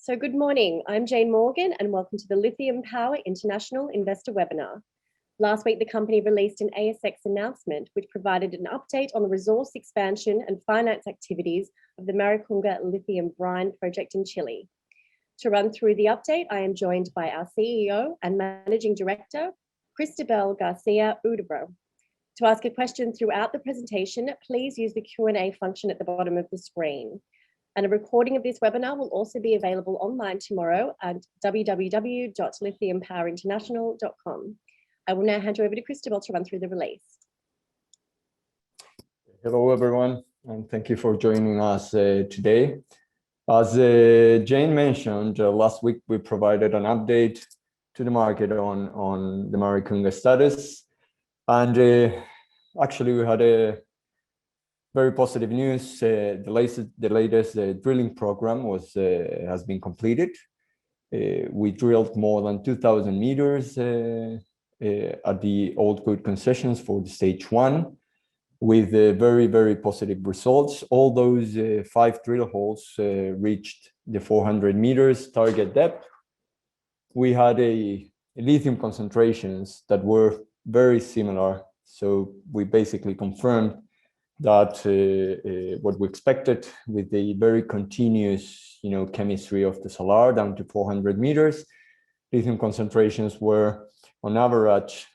So good morning, I'm Jane Morgan and welcome to the Lithium Power International Investor Webinar. Last week, the company released an ASX announcement which provided an update on the resource expansion and finance activities of the Maricunga Lithium Brine project in Chile. To run through the update, I am joined by our CEO and Managing Director, Cristobal Garcia Udebro. To ask a question throughout the presentation, please use the Q&A function at the bottom of the screen. And a recording of this webinar will also be available online tomorrow at www.lithiumpowerinternational.com. I will now hand you over to Cristobal to run through the release. Hello, everyone, and thank you for joining us today. As Jane mentioned, last week we provided an update to the market on the Maricunga status. And actually, we had a very positive news. The latest drilling program has been completed. We drilled more than 2,000 meters at the Old Good concessions for the stage 1, with very positive results. All those 5 drill holes reached the 400 meters target depth. We had a lithium concentrations that were very similar, so we basically confirmed that what we expected with the very continuous, chemistry of the salar down to 400 meters. Lithium concentrations were on average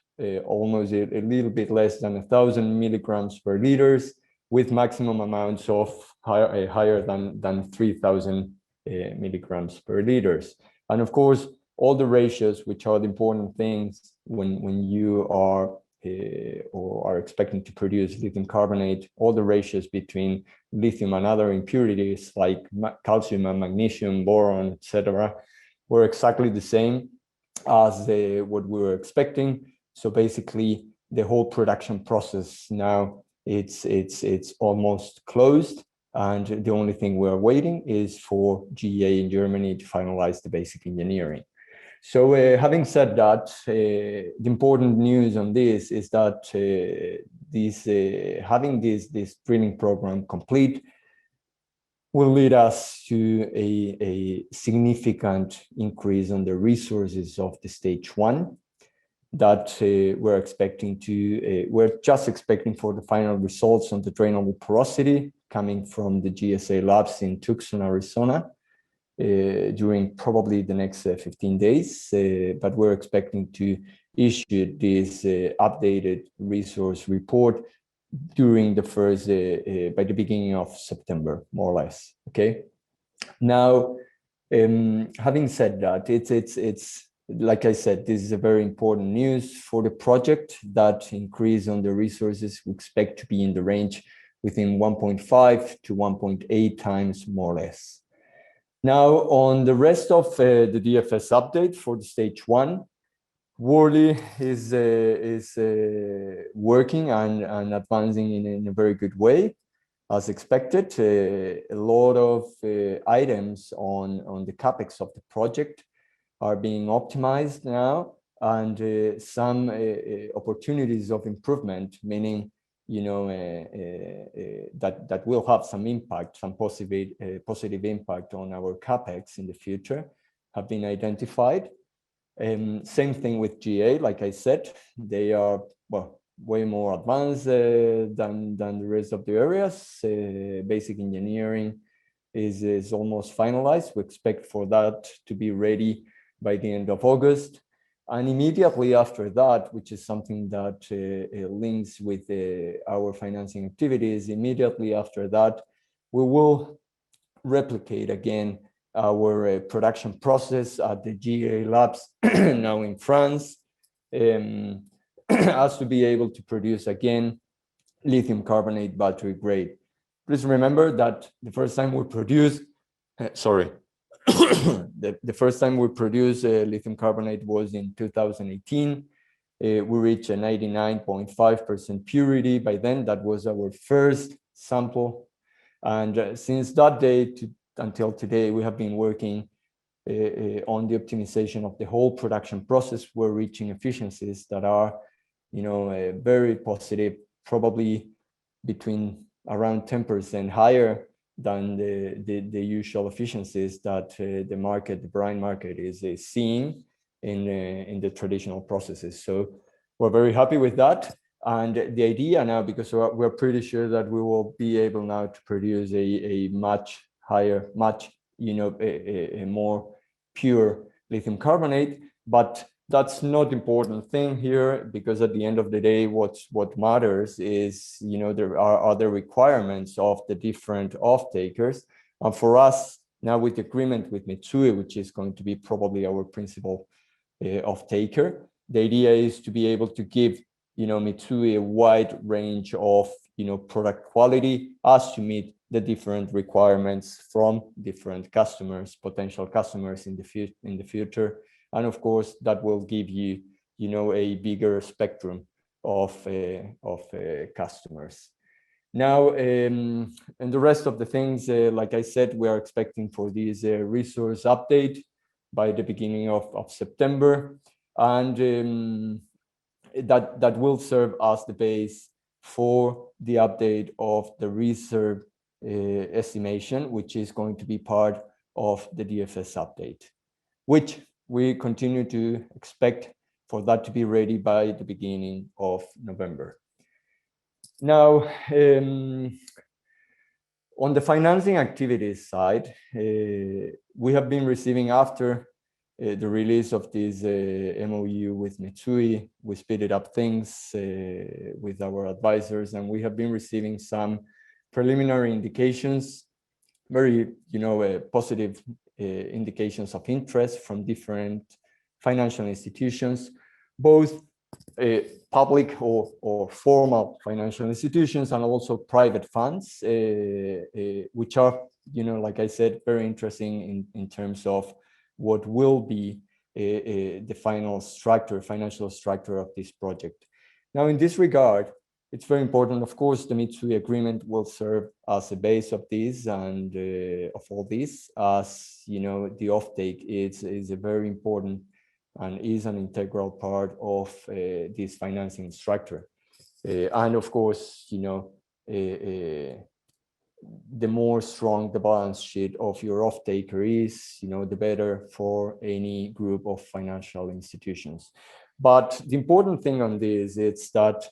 almost a little bit less than 1,000 milligrams per liters, with maximum amounts of higher than 3,000 milligrams per liters. And of course, all the ratios, which are the important things when you are or are expecting to produce lithium carbonate, all the ratios between lithium and other impurities like calcium and magnesium, boron, etc., were exactly the same as what we were expecting. So basically, the whole production process now it's almost closed, and the only thing we are waiting is for GEA in Germany to finalize the basic engineering. So having said that, the important news on this is that having this drilling program complete will lead us to a significant increase on the resources of the stage 1 that we're just expecting for the final results on the drainable porosity coming from the GSA labs in Tucson, Arizona, during probably the next 15 days, but we're expecting to issue this updated resource report during the first, by the beginning of September, more or less. Okay. Now, having said that, it's like I said, this is a very important news for the project. That increase on the resources we expect to be in the range within 1.5 to 1.8 times, more or less. Now, on the rest of the DFS update for the stage 1, Worley is working and advancing in a very good way, as expected. A lot of items on the capex of the project are being optimized now, and some opportunities of improvement, meaning that will have some impact, some positive impact on our capex in the future, have been identified. Same thing with GA, like I said, they are way more advanced than the rest of the areas. Basic engineering is almost finalized. We expect for that to be ready by the end of August. And immediately after that, which is something that links with our financing activities, immediately after that, we will replicate again our production process at the GA labs now in France, as to be able to produce again lithium carbonate battery grade. Please remember that the first time we produced, the first time we produced lithium carbonate was in 2018. We reached a 99.5% purity by then. That was our first sample. And since that day until today, we have been working on the optimization of the whole production process. We're reaching efficiencies that are, very positive, probably between around 10% higher than the usual efficiencies that the brine market is seeing in the traditional processes. So we're very happy with that. And the idea now, because we're pretty sure that we will be able now to produce a much higher, a more pure lithium carbonate, but that's not the important thing here, because at the end of the day, what matters is, there are other requirements of the different off-takers. And for us, now with the agreement with Mitsui, which is going to be probably our principal off-taker, the idea is to be able to give Mitsui a wide range of product quality as to meet the different requirements from different customers, potential customers in the future. And of course, that will give you a bigger spectrum of customers. Now, and the rest of the things, like I said, we are expecting for this resource update by the beginning of September, and that will serve as the base for the update of the reserve estimation, which is going to be part of the DFS update, which we continue to expect for that to be ready by the beginning of November. Now, on the financing activities side, we have been receiving, after the release of this MOU with Mitsui, we speeded up things with our advisors, and we have been receiving some preliminary indications, very positive indications of interest from different financial institutions, both public or formal financial institutions, and also private funds, which are, like I said, very interesting in terms of what will be the final financial structure of this project. Now, in this regard, it's very important, of course, the Mitsui agreement will serve as a base of this and of all this, as the offtake is a very important and is an integral part of this financing structure. And of course, the more strong the balance sheet of your off-taker is, the better for any group of financial institutions. But the important thing on this is that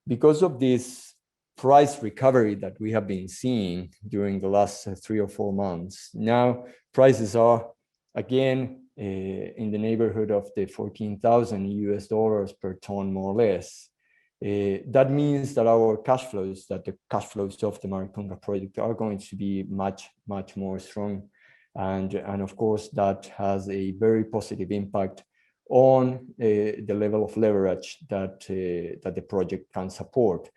because of this price recovery that we have been seeing during the last 3 or 4 months, now prices are again in the neighborhood of the $14,000 per ton, more or less. That means that the cash flows of the Maricunga project are going to be much more strong, and of course that has a very positive impact on the level of leverage that the project can support.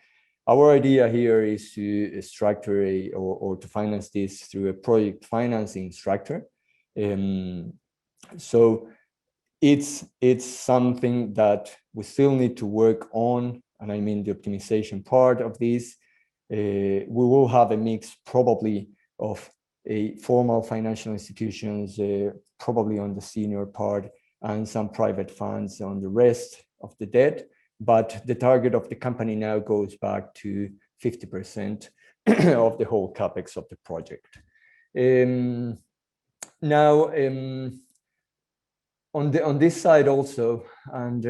Our idea here is to structure or to finance this through a project financing structure. So it's something that we still need to work on, and I mean the optimization part of this. We will have a mix probably of a formal financial institutions, probably on the senior part, and some private funds on the rest of the debt. But the target of the company now goes back to 50% of the whole capex of the project. Now, on this side also, and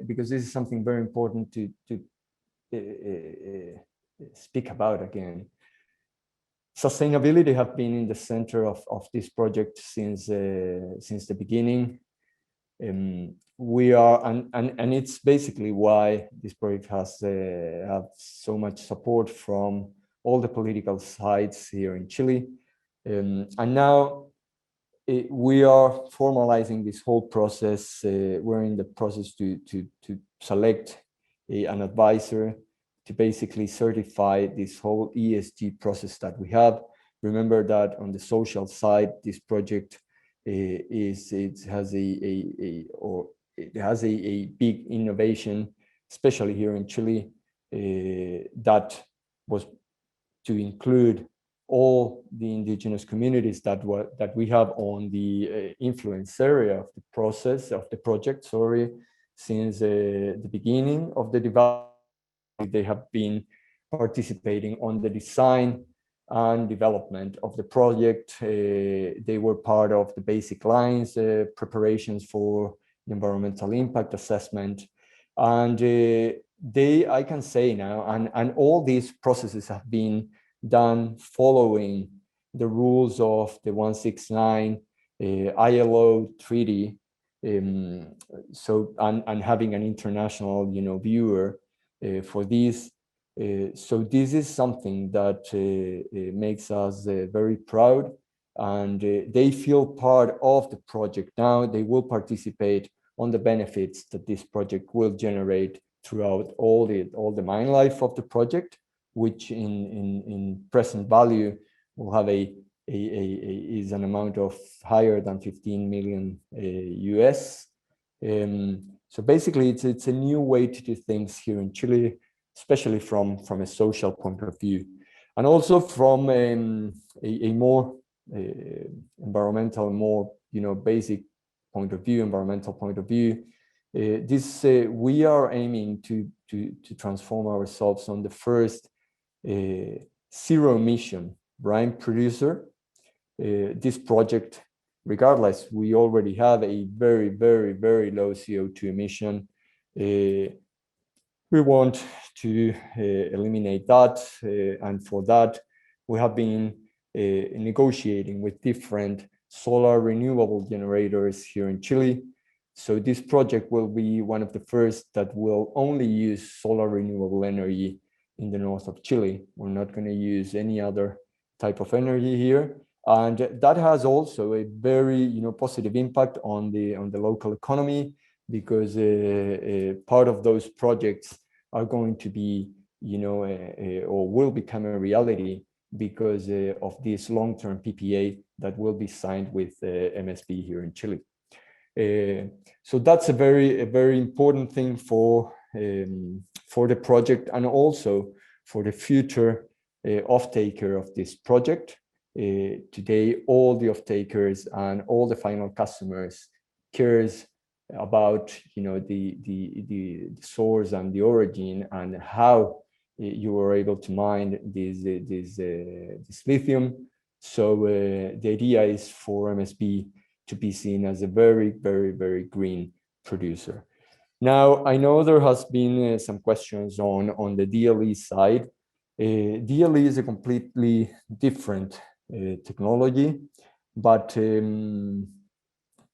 because this is something very important to speak about again, sustainability have been in the center of this project since the beginning. We are, and it's basically why this project has have so much support from all the political sides here in Chile, and now we are formalizing this whole process. We're in the process to select an advisor to basically certify this whole ESG process that we have. Remember that on the social side, this project has a big innovation, especially here in Chile, that was to include all the indigenous communities that we have on the influence area of the process of the project. Since the beginning of the development, they have been participating on the design and development of the project. They were part of the basic lines, preparations for environmental impact assessment. And I can say now, and all these processes have been done following the rules of the 169 ILO treaty. So, and having an international, viewer for this. So this is something that makes us very proud, and they feel part of the project now. They will participate on the benefits that this project will generate throughout all the mine life of the project, which in present value will have is an amount of higher than 15 million US. So basically, it's a new way to do things here in Chile, especially from a social point of view, and also from a more environmental, more basic point of view, environmental point of view. We are aiming to transform ourselves on the first zero emission brine producer. This project, regardless, we already have a very, very, very low CO2 emission. We want to eliminate that, and for that, we have been negotiating with different solar renewable generators here in Chile. So this project will be one of the first that will only use solar renewable energy in the north of Chile. We're not going to use any other type of energy here. And that has also a very positive impact on the local economy, because part of those projects are going to be or will become a reality because of this long-term PPA that will be signed with MSB here in Chile. So that's a very important thing for the project, and also for the future off-taker of this project. Today, all the off-takers and all the final customers cares about the source and the origin and how you were able to mine this lithium. So the idea is for MSB to be seen as a very, very, very green producer. Now, I know there has been some questions on the DLE side. DLE is a completely different technology, but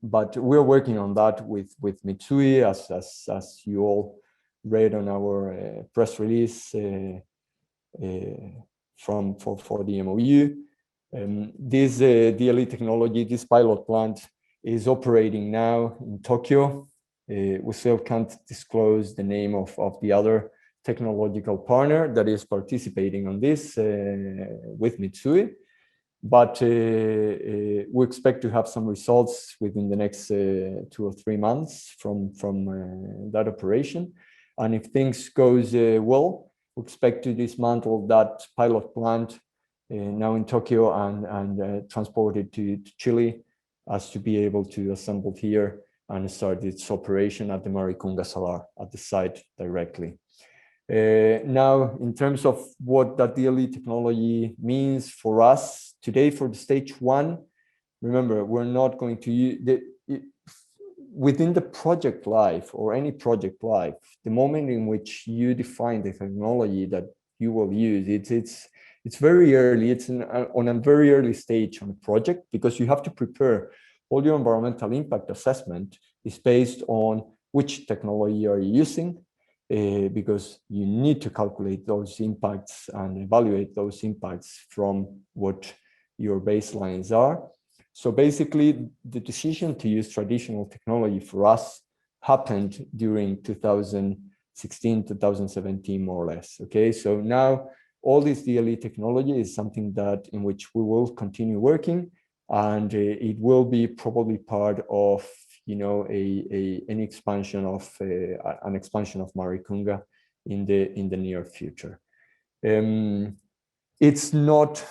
we're working on that with Mitsui, as you all read on our press release for the MOU. This DLE technology, this pilot plant, is operating now in Tokyo. We still can't disclose the name of the other technological partner that is participating on this with Mitsui, but we expect to have some results within the next 2 or 3 months from that operation. And if things goes well, we expect to dismantle that pilot plant now in Tokyo and transport it to Chile, as to be able to assemble here and start its operation at the Maricunga Salar at the site directly. Now, in terms of what that DLE technology means for us today for the stage 1, remember, we're not going to use within the project life or any project life, the moment in which you define the technology that you will use, it's very early. It's on a very early stage on a project, because you have to prepare all your environmental impact assessment is based on which technology are you using, because you need to calculate those impacts and evaluate those impacts from what your baselines are. So basically, the decision to use traditional technology for us happened during 2016, 2017, more or less. Okay, so now all this DLE technology is something that in which we will continue working, and it will be probably part of an expansion of Maricunga in the near future. It's not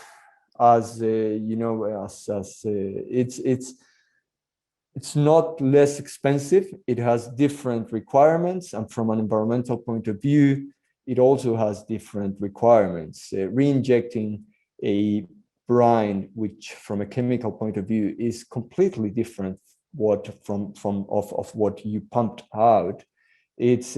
as it's not less expensive. It has different requirements, and from an environmental point of view, it also has different requirements. Reinjecting a brine, which from a chemical point of view is completely different of what you pumped out, it's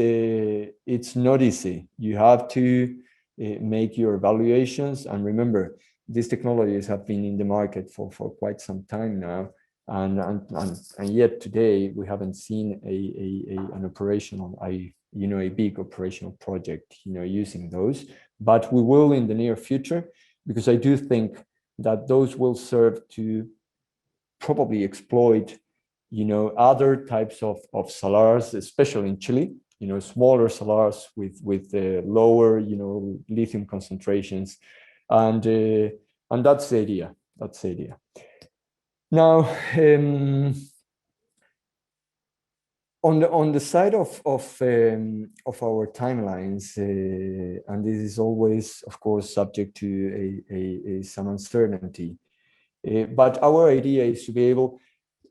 not easy. You have to make your evaluations, and remember, these technologies have been in the market for quite some time now, and yet today we haven't seen an operational, a big operational project, using those. But we will in the near future, because I do think that those will serve to probably exploit, other types of salars, especially in Chile, smaller salars with lower, lithium concentrations, and that's the idea. That's the idea. Now, on the side of our timelines, and this is always, of course, subject to some uncertainty, but our idea is to be able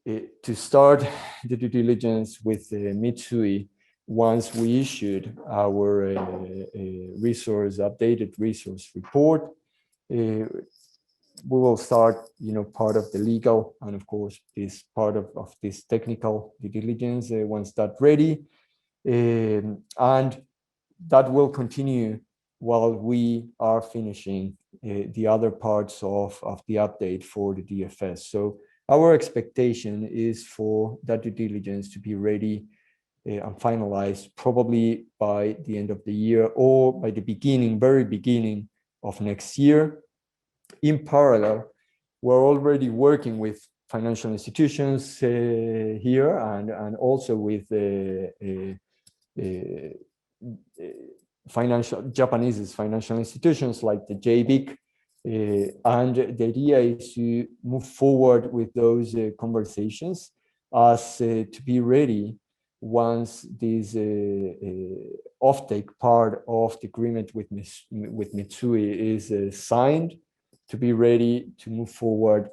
to start the due diligence with Mitsui once we issued our updated resource report. We will start, part of the legal and, of course, this part of this technical due diligence once that's ready, and that will continue while we are finishing the other parts of the update for the DFS. So our expectation is for that due diligence to be ready and finalized probably by the end of the year or by the very beginning of next year. In parallel, we're already working with financial institutions here, and also with Japanese financial institutions like the JBIC, and the idea is to move forward with those conversations as to be ready once this offtake part of the agreement with Mitsui is signed, to be ready to move forward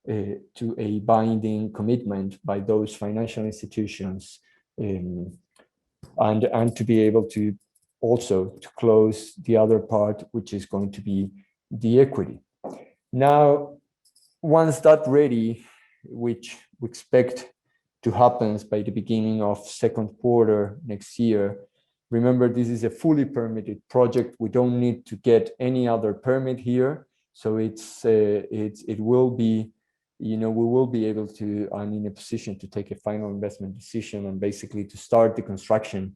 to a binding commitment by those financial institutions, and to be able to also to close the other part, which is going to be the equity. Now, once that's ready, which we expect to happen by the beginning of second quarter next year. Remember, this is a fully permitted project. We don't need to get any other permit here. So it will be, we will be able to, and in a position to take a final investment decision and basically to start the construction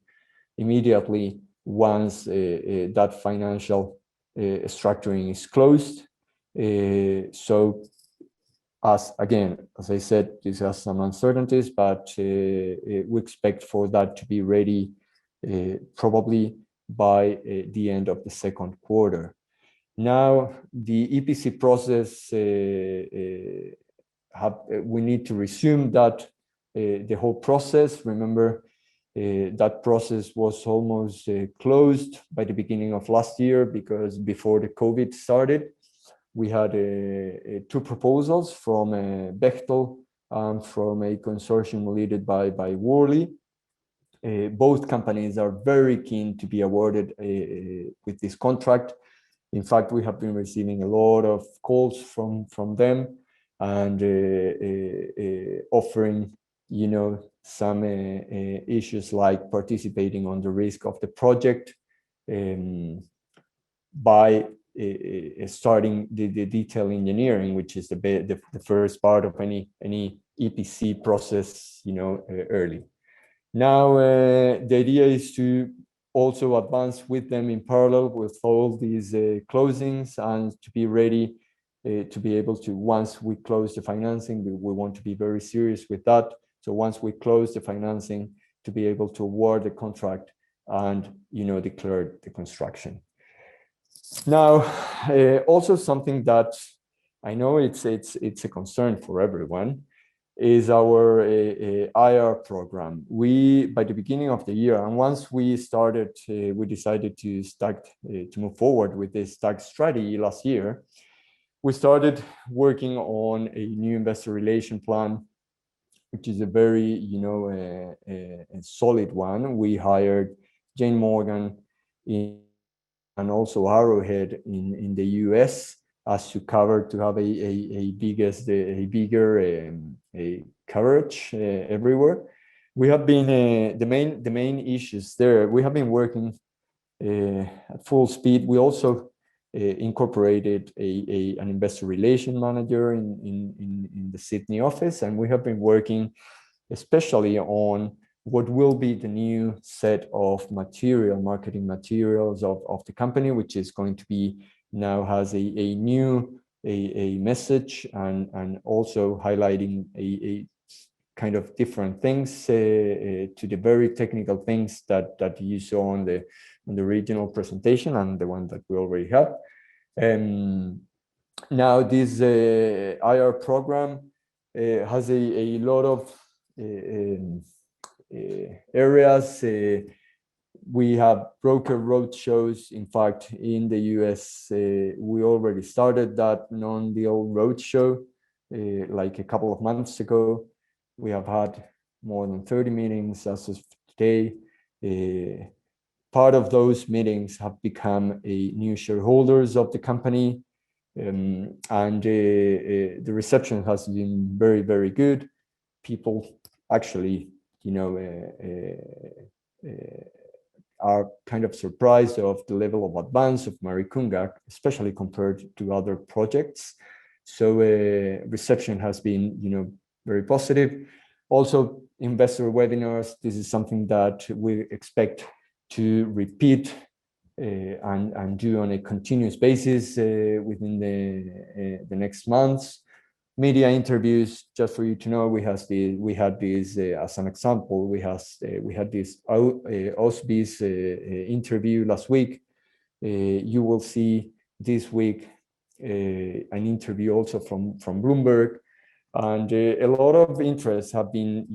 immediately once that financial structuring is closed. So as I said, this has some uncertainties, but we expect for that to be ready probably by the end of the second quarter. Now, the EPC process, we need to resume that, the whole process. Remember, that process was almost closed by the beginning of last year, because before the COVID started, we had two proposals from Bechtel and from a consortium led by Worley. Both companies are very keen to be awarded with this contract. In fact, we have been receiving a lot of calls from them, and offering, some issues like participating on the risk of the project by starting the detail engineering, which is the first part of any EPC process, early. Now, the idea is to also advance with them in parallel with all these closings, and to be ready to be able to, once we close the financing, we want to be very serious with that. So once we close the financing, to be able to award the contract and, declare the construction. Now, also something that I know it's a concern for everyone is our IR program. By the beginning of the year, and once we started, we decided to start to move forward with this tax strategy last year. We started working on a new investor relation plan, which is a very, a solid one. We hired Jane Morgan and also Arrowhead in the US us to cover, to have a bigger a coverage everywhere. We have been the main issues there. We have been working at full speed. We also incorporated an investor relation manager in the Sydney office, and we have been working especially on what will be the new set of marketing materials of the company, which is going to be now has a new message and also highlighting a kind of different things to the very technical things that you saw on the original presentation and the one that we already have. Now this IR program has a lot of areas. We have broker road shows. In fact, in the US, we already started that non-deal roadshow like a couple of months ago. We have had more than 30 meetings as of today. Part of those meetings have become new shareholders of the company, and the reception has been very, very good. People actually, are kind of surprised of the level of advance of Maricunga, especially compared to other projects. So reception has been, very positive. Also, investor webinars. This is something that we expect to repeat and do on a continuous basis within the next months. Media interviews, just for you to know, we had this as an example. We had this Osby's interview last week. You will see this week an interview also from Bloomberg, and a lot of interest have been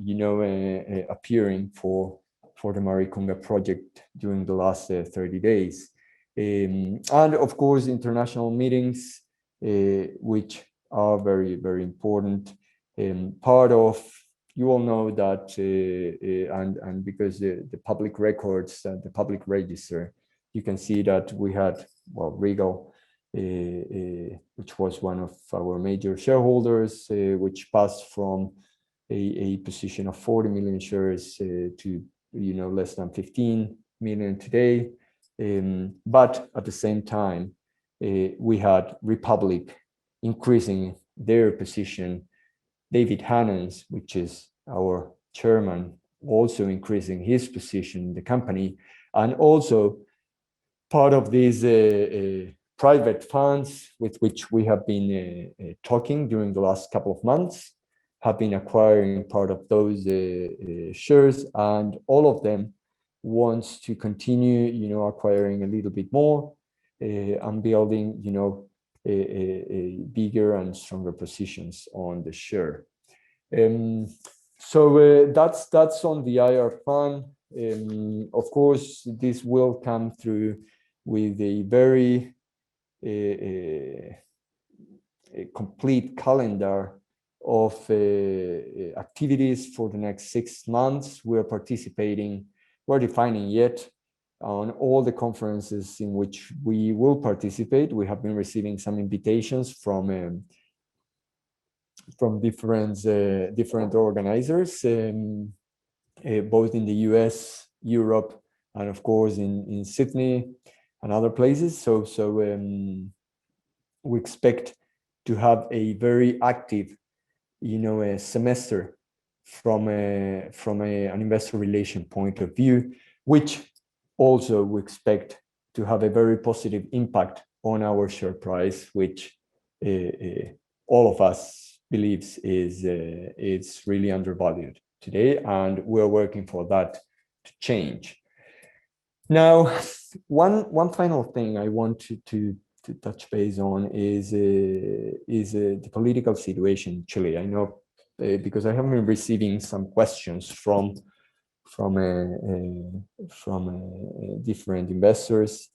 appearing for the Maricunga project during the last 30 days. And of course, international meetings, which are very, very important. Part of, you all know that, and because the public records, the public register, you can see that we had, Regal, which was one of our major shareholders, which passed from a position of 40 million shares to less than 15 million today. But at the same time, we had Republic increasing their position. David Hannans, which is our chairman, also increasing his position in the company. And also part of these private funds with which we have been talking during the last couple of months have been acquiring part of those shares, and all of them wants to continue, acquiring a little bit more and building, a bigger and stronger positions on the share. So that's on the IR fund. Of course, this will come through with a very a complete calendar of activities for the next 6 months. We're defining yet on all the conferences in which we will participate. We have been receiving some invitations from different organizers, both in the US, Europe, and of course in Sydney and other places. So we expect to have a very active, a semester from an investor relation point of view, which also we expect to have a very positive impact on our share price, which all of us believes is it's really undervalued today, and we're working for that to change. Now, one final thing I want to touch base on is the political situation in Chile. I know because I have been receiving some questions from different investors,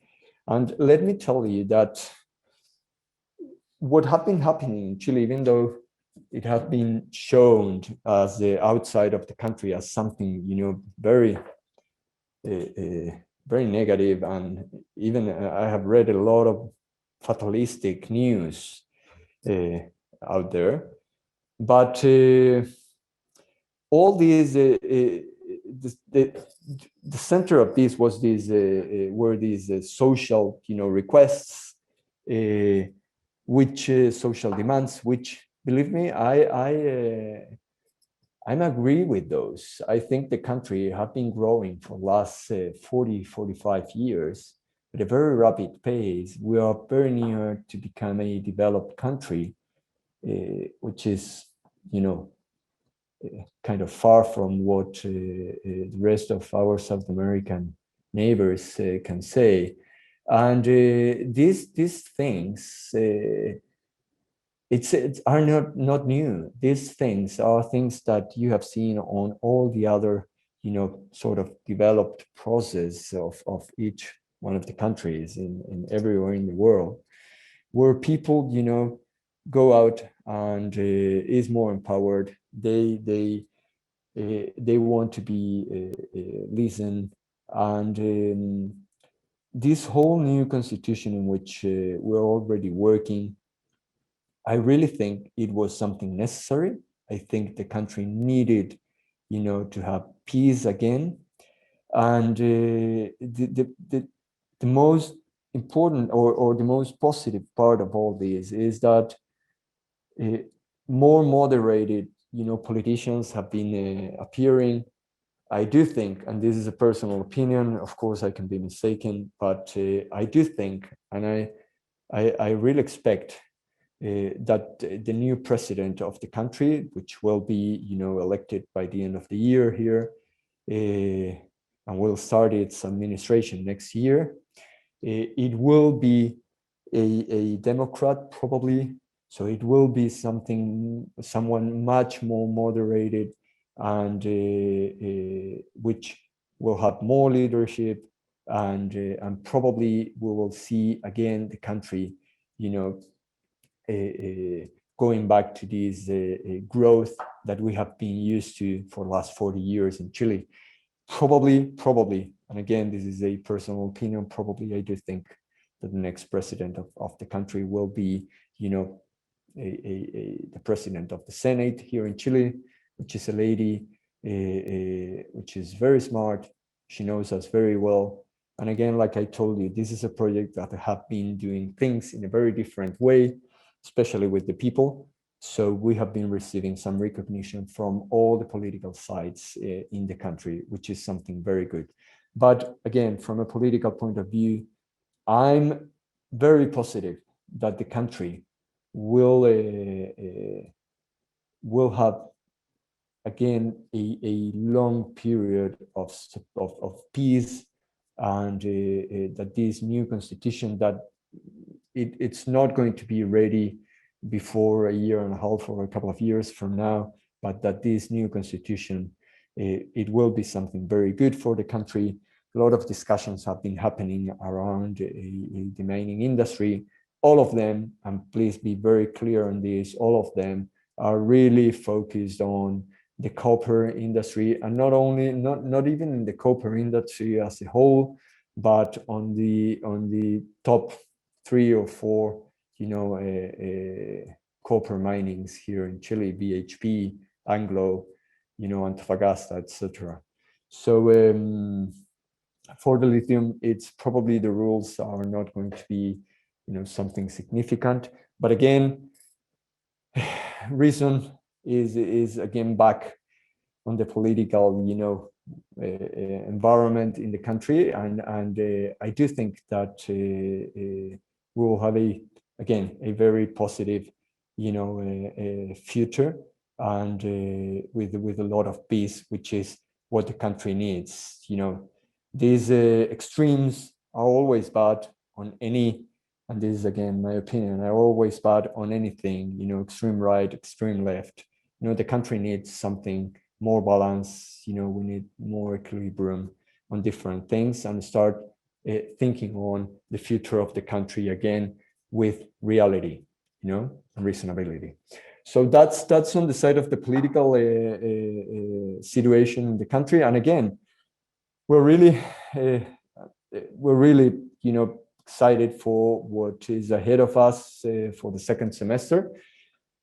and let me tell you that what has been happening in Chile, even though it has been shown as the outside of the country as something very very negative, and even I have read a lot of fatalistic news out there. But all these, the center of this was these were these social, requests, which social demands, which, believe me, I'm agree with those. I think the country have been growing for the last 40, 45 years at a very rapid pace. We are very near to become a developed country, which is, kind of far from what the rest of our South American neighbors can say. And these things, it's are not new. These things are things that you have seen on all the other, sort of developed process of each one of the countries in everywhere in the world, where people, go out and is more empowered. They want to be listened, and this whole new constitution in which we're already working, I really think it was something necessary. I think the country needed, to have peace again. And the most important or the most positive part of all this is that more moderated, politicians have been appearing. I do think, and this is a personal opinion, of course I can be mistaken, but I do think, and I really expect that the new president of the country, which will be, elected by the end of the year here, and will start its administration next year, it will be a Democrat probably. So it will be someone much more moderated, and which will have more leadership, and probably we will see again the country, going back to this growth that we have been used to for the last 40 years in Chile. Probably, and again, this is a personal opinion, probably I do think that the next president of the country will be, the president of the Senate here in Chile, which is a lady, which is very smart. She knows us very well. And again, like I told you, this is a project that have been doing things in a very different way, especially with the people. So we have been receiving some recognition from all the political sides in the country, which is something very good. But again, from a political point of view, I'm very positive that the country will have again a long period of peace, and that this new constitution, that it's not going to be ready before a year and a half or a couple of years from now, but that this new constitution, it will be something very good for the country. A lot of discussions have been happening around the mining industry. All of them, and please be very clear on this, all of them are really focused on the copper industry, and not even in the copper industry as a whole, but on the top 3 or 4, copper minings here in Chile, BHP, Anglo, Antofagasta, etc. So for the lithium, it's probably the rules are not going to be, something significant. But again, reason is again back on the political, environment in the country, and I do think that we will have a very positive, future, and with a lot of peace, which is what the country needs. These extremes are always bad on any, and this is again my opinion, are always bad on anything, extreme right, extreme left. The country needs something more balanced. We need more equilibrium on different things, and start thinking on the future of the country again with reality, and reasonability. So that's on the side of the political situation in the country. And again, we're really, excited for what is ahead of us for the second semester.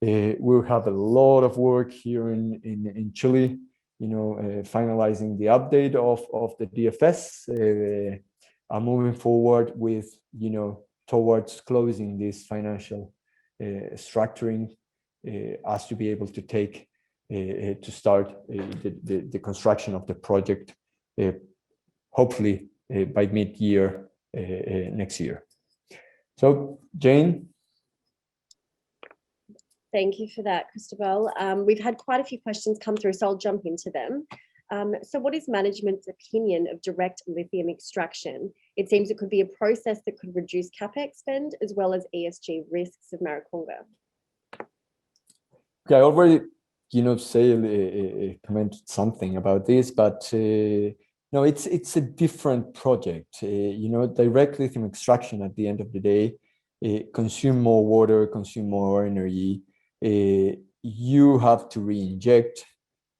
We'll have a lot of work here in Chile, finalizing the update of the DFS. I'm moving forward with, towards closing this financial structuring as to be able to take to start the construction of the project, hopefully by mid-year next year. So, Jane. Thank you for that, Cristobal. We've had quite a few questions come through, so I'll jump into them. So what is management's opinion of direct lithium extraction? It seems it could be a process that could reduce CapEx spend as well as ESG risks of Maricunga. Okay, I already, commented something about this, but no, it's a different project. Direct lithium extraction at the end of the day, consume more water, consume more energy. You have to re-inject,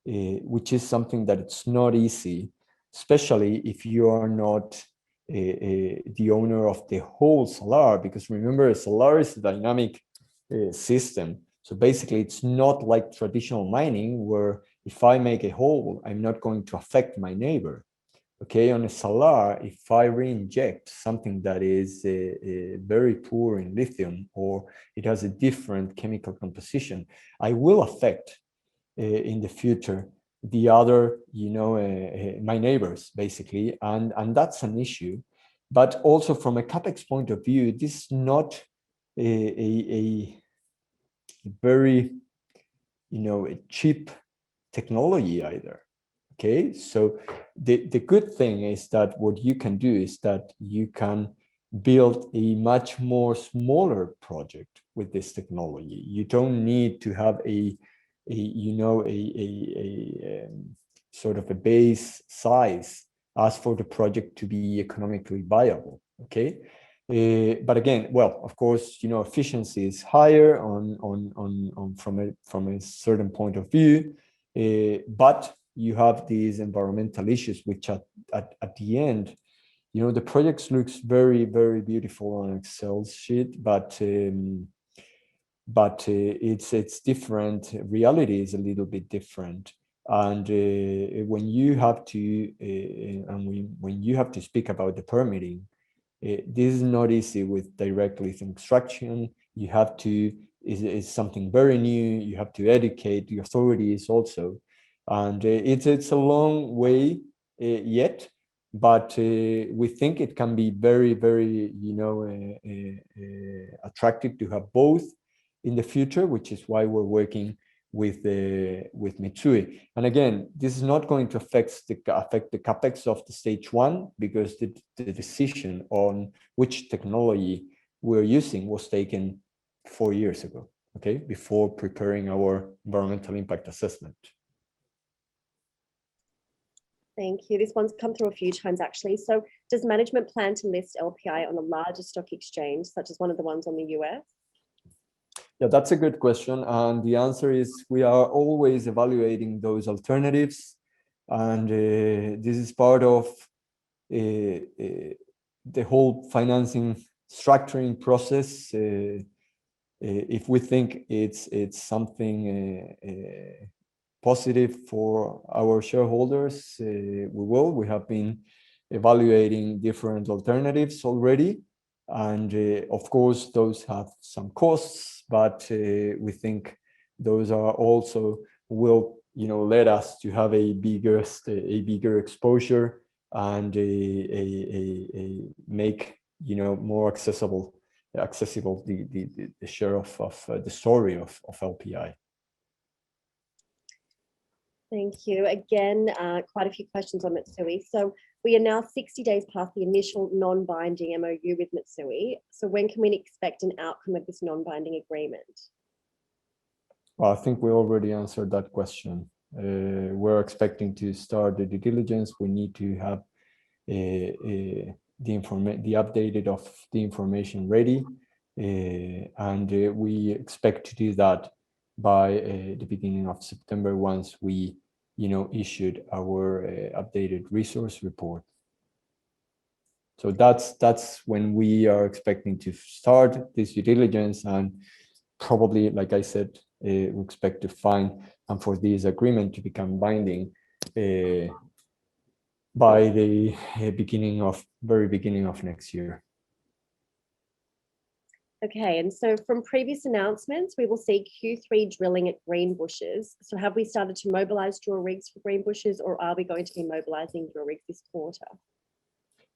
which is something that it's not easy, especially if you are not the owner of the whole salar, because remember, a salar is a dynamic system. So basically, it's not like traditional mining where if I make a hole, I'm not going to affect my neighbor. Okay, on a salar, if I re-inject something that is very poor in lithium or it has a different chemical composition, I will affect in the future the other, my neighbors, basically, and that's an issue. But also from a CapEx point of view, this is not a very, a cheap technology either. Okay, so the good thing is that what you can do is that you can build a much more smaller project with this technology. You don't need to have a sort of a base size as for the project to be economically viable. Okay. But again, well, of course, efficiency is higher on from a certain point of view, but you have these environmental issues, which at the end, the project looks very, very beautiful on Excel sheet, but it's different. Reality is a little bit different, and when you have to when you have to speak about the permitting. This is not easy with direct lithium extraction. You have to, is something very new. You have to educate the authorities also. And it's a long way yet, but we think it can be very, very, attractive to have both in the future, which is why we're working with Mitsui. And again, this is not going to affect the capex of the stage one, because the decision on which technology we're using was taken 4 years ago, okay, before preparing our environmental impact assessment. Thank you. This one's come through a few times actually. So does management plan to list LPI on a larger stock exchange, such as one of the ones on the US? Yeah, that's a good question. And the answer is we are always evaluating those alternatives. And this is part of the whole financing structuring process. If we think it's something positive for our shareholders, we will. We have been evaluating different alternatives already. And of course, those have some costs, but we think those are also will let us to have a bigger exposure and make more accessible the share of the story of LPI. Thank you. Again, quite a few questions on Mitsui. So we are now 60 days past the initial non-binding MOU with Mitsui. So when can we expect an outcome of this non-binding agreement? Well, I think we already answered that question. We're expecting to start the due diligence. We need to have the updated of the information ready, and we expect to do that by the beginning of September, once we issued our updated resource report. So that's when we are expecting to start this due diligence, and probably, like I said, we expect to find and for this agreement to become binding by the very beginning of next year. Okay, and so from previous announcements, we will see Q3 drilling at Greenbushes. So have we started to mobilize drill rigs for Greenbushes, or are we going to be mobilizing drill rigs this quarter?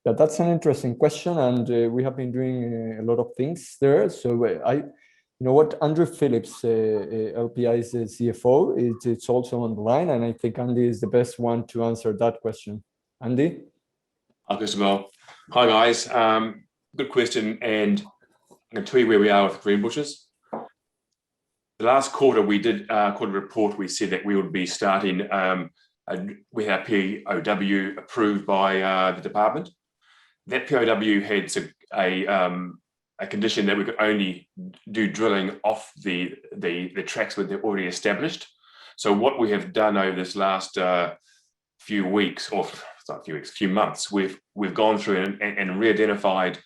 Yeah, that's an interesting question, and we have been doing a lot of things there. So you know what, Andrew Phillips, LPI's CFO, it's also on the line, and I think Andy is the best one to answer that question. Andy? Okay, Isabel. Hi guys, good question, and I'm going to tell you where we are with Greenbushes. The last quarter we did quarter report. We said that we would be starting with our POW approved by the department. That POW had a condition that we could only do drilling off the tracks that they're already established. So what we have done over this last few weeks, or not few weeks, few months, we've gone through and re-identified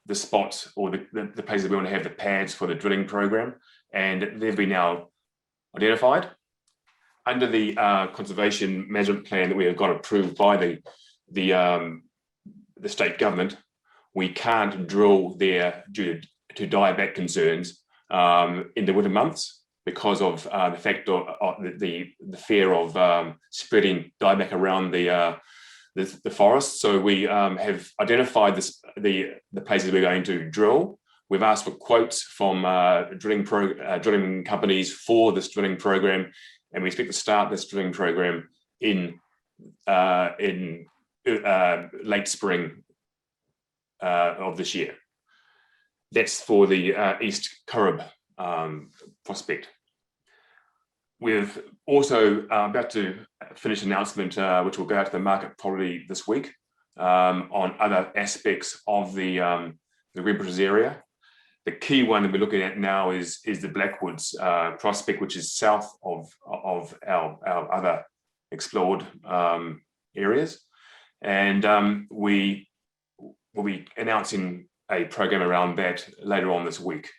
the spots or the places we want to have the pads for the drilling program, and they've been now identified. Under the conservation management plan that we have got approved by the state government, we can't drill there due to dieback concerns in the winter months because of the fact of the fear of spreading dieback around the forest. So we have identified the places we're going to drill. We've asked for quotes from drilling companies for this drilling program, and we expect to start this drilling program in late spring of this year. That's for the East Currab prospect. We've also about to finish an announcement which will go out to the market probably this week on other aspects of the Greenbushes area. The key one that we're looking at now is the Blackwoods prospect, which is south of our other explored areas, and we will be announcing a program around that later on this week.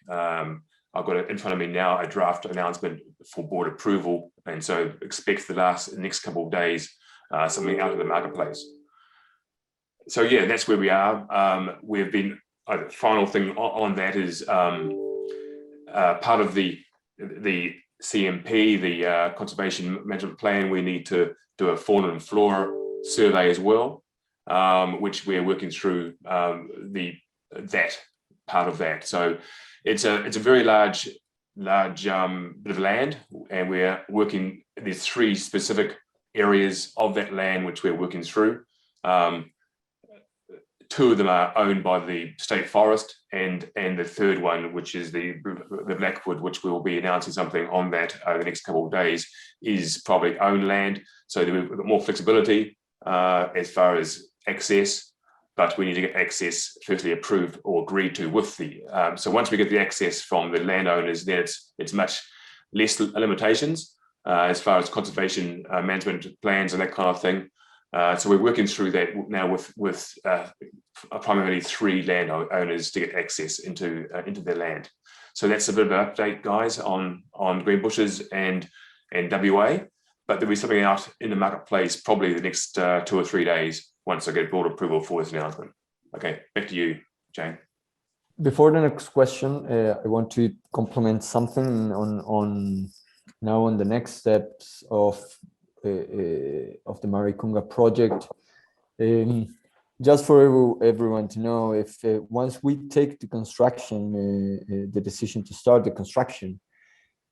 I've got in front of me now a draft announcement for board approval, and so expect the next couple of days something out of the marketplace. So yeah, that's where we are. We've been the final thing on that is part of the CMP, the conservation management plan. We need to do a fauna and flora survey as well, which we're working through that part of that. So it's a very large bit of land, and we're working. There's 3 specific areas of that land which we're working through. 2 of them are owned by the state forest, and the third one, which is the Blackwood, which we will be announcing something on that over the next couple of days, is probably owned land. So we've got more flexibility as far as access, but we need to get access firstly approved or agreed to with the. So once we get the access from the landowners, then it's much less limitations as far as conservation management plans and that kind of thing. So we're working through that now with primarily 3 landowners to get access into their land. So that's a bit of an update, guys, on Greenbushes and WA. But there'll be something out in the marketplace probably the next 2 or 3 days once I get board approval for this announcement. Okay, back to you, Jane. Before the next question, I want to complement something on the next steps of the Maricunga project. Just for everyone to know, if once we take the construction, the decision to start the construction,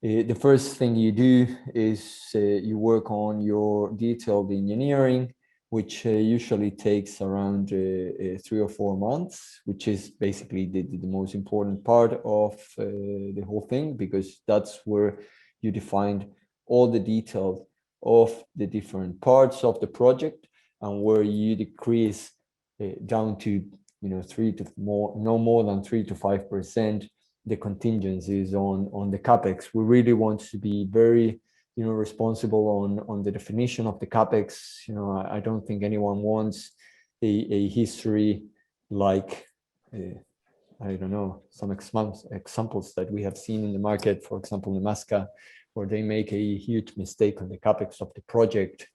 the first thing you do is you work on your detailed engineering, which usually takes around 3 or 4 months, which is basically the most important part of the whole thing, because that's where you define all the details of the different parts of the project, and where you decrease down to no more than 3 to 5% the contingencies on the capex. We really want to be very responsible on the definition of the capex. I don't think anyone wants a history like I don't know, some examples that we have seen in the market, for example, Nemaska, where they make a huge mistake on the capex of the project,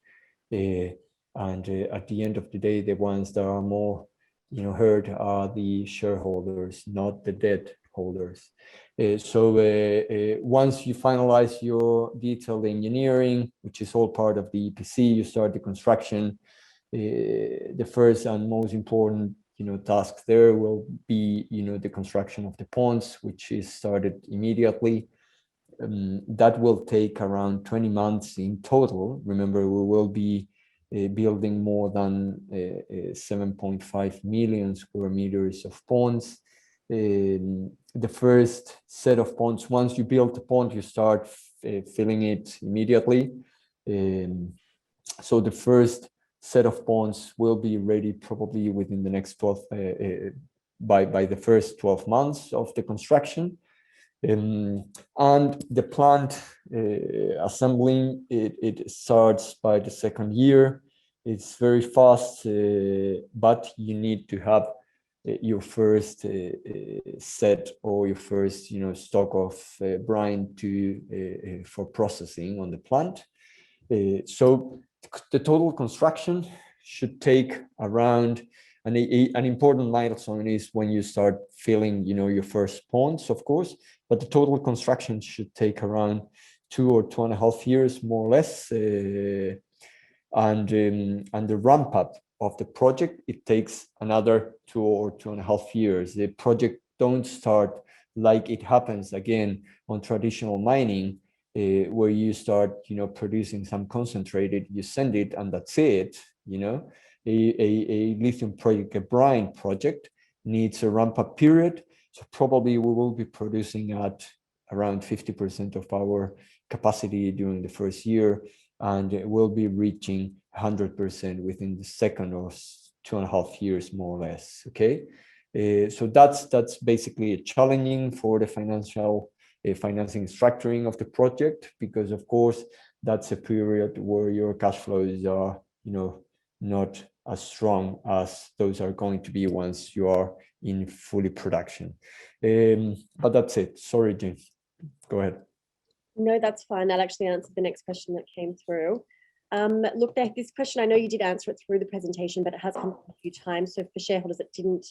and at the end of the day, the ones that are more hurt are the shareholders, not the debt holders. So once you finalize your detailed engineering, which is all part of the EPC, you start the construction. The first and most important task there will be the construction of the ponds, which is started immediately. That will take around 20 months in total. Remember, we will be building more than 7.5 million square meters of ponds. The first set of ponds, once you build the pond, you start filling it immediately. So the first set of ponds will be ready probably within the next 12 by the first 12 months of the construction. And the plant assembling, it starts by the second year. It's very fast, but you need to have your first set or your first stock of brine for processing on the plant. So the total construction should take around, an important milestone is when you start filling your first ponds, of course, but the total construction should take around 2 or 2.5 years, more or less. And the ramp up of the project, it takes another 2 or 2.5 years. The project don't start like it happens again on traditional mining, where you start producing some concentrated, you send it and that's it. A lithium project, a brine project, needs a ramp up period. So probably we will be producing at around 50% of our capacity during the first year, and we'll be reaching 100% within the second or 2.5 years, more or less. Okay, so that's basically challenging for the financing structuring of the project, because of course that's a period where your cash flows are not as strong as those are going to be once you are in fully production. But that's it. Sorry, James, go ahead. No, that's fine. That actually answered the next question that came through. Look, this question, I know you did answer it through the presentation, but it has come up a few times. So for shareholders that didn't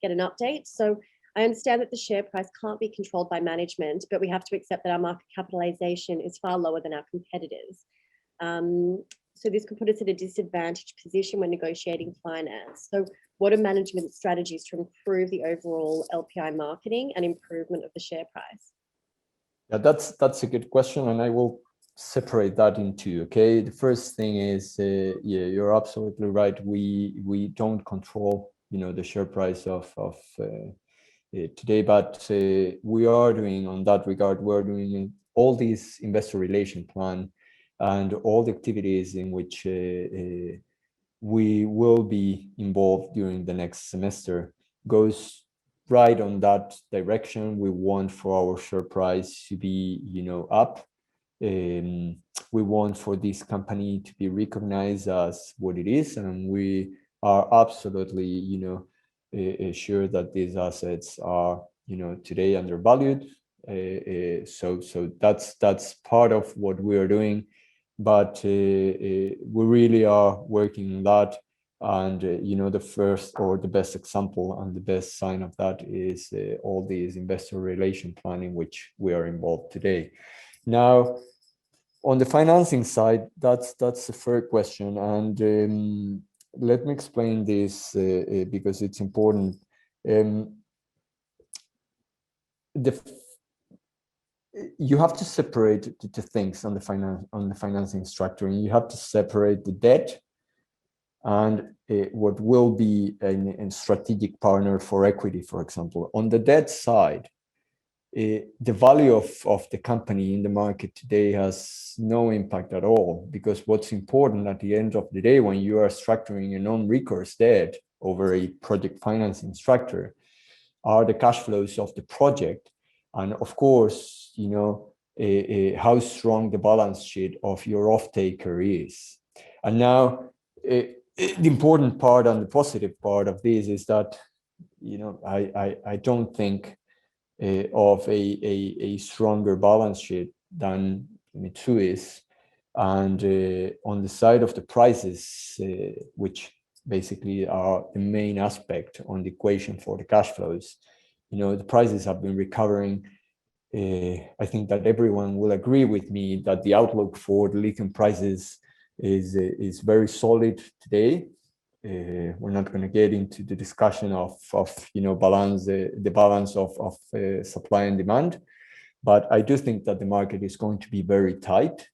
get an update. So I understand that the share price can't be controlled by management, but we have to accept that our market capitalization is far lower than our competitors. So this could put us at a disadvantaged position when negotiating finance. So what are management strategies to improve the overall LPI marketing and improvement of the share price? Yeah, that's a good question, and I will separate that in two. Okay, the first thing is, yeah, you're absolutely right. We don't control, the share price of today, but we are doing on that regard. We're doing all these investor relation plan and all the activities in which we will be involved during the next semester goes right on that direction. We want for our share price to be, up. We want for this company to be recognized as what it is, and we are absolutely, sure that these assets are, today undervalued. So that's part of what we are doing, but we really are working on that. And the first or the best example and the best sign of that is all these investor relation planning which we are involved today. Now, on the financing side, that's the third question, and let me explain this because it's important. You have to separate the things on the financing structure, and you have to separate the debt and what will be a strategic partner for equity, for example. On the debt side, the value of the company in the market today has no impact at all, because what's important at the end of the day when you are structuring a non-recourse debt over a project financing structure are the cash flows of the project, and of course, how strong the balance sheet of your off-taker is. And now, the important part and the positive part of this is that I don't think of a stronger balance sheet than Mitsui is. And on the side of the prices, which basically are the main aspect on the equation for the cash flows, the prices have been recovering. I think that everyone will agree with me that the outlook for the lithium prices is very solid today. We're not going to get into the discussion of balance, the balance of supply and demand, but I do think that the market is going to be very tight.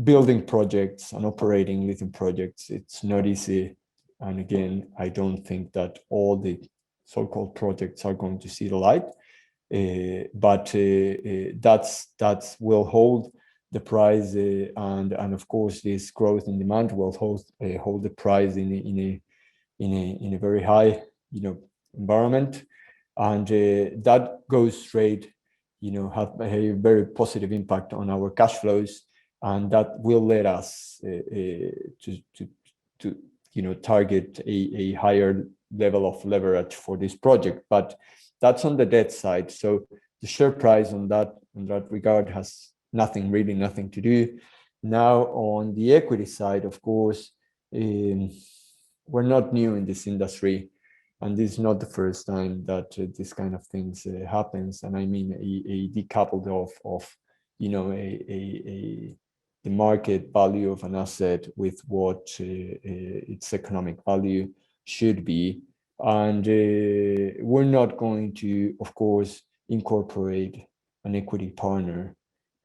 Building projects and operating lithium projects, it's not easy. And again, I don't think that all the so-called projects are going to see the light. But that's will hold the price, and of course this growth in demand will hold the price in a very high environment, and that goes straight have a very positive impact on our cash flows, and that will let us to target a higher level of leverage for this project. But that's on the debt side. So the share price on that regard has nothing to do. Now on the equity side, of course, we're not new in this industry, and this is not the first time that this kind of things happens. And I mean a decoupled of the market value of an asset with what its economic value should be. And we're not going to, of course, incorporate an equity partner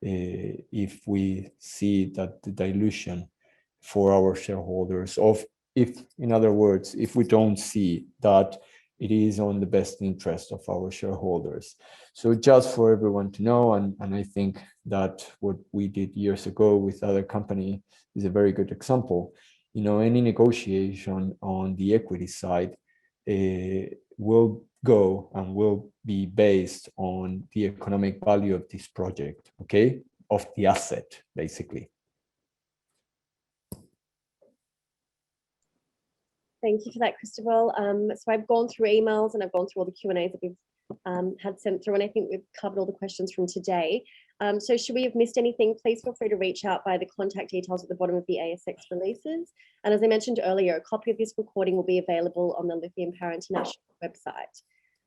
if we see that the dilution for our shareholders in other words, if we don't see that it is on the best interest of our shareholders. So just for everyone to know, and I think that what we did years ago with other company is a very good example. Any negotiation on the equity side will go and will be based on the economic value of this project, okay, of the asset, basically. Thank you for that, Cristobal. So I've gone through emails and I've gone through all the Q&As that we've had sent through, and I think we've covered all the questions from today. So should we have missed anything, please feel free to reach out by the contact details at the bottom of the ASX releases. And as I mentioned earlier, a copy of this recording will be available on the Lithium Power International website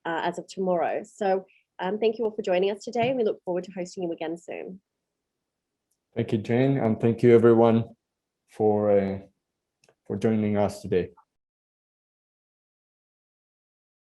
as of tomorrow. So thank you all for joining us today, and we look forward to hosting you again soon. Thank you, Jane, and thank you everyone for joining us today.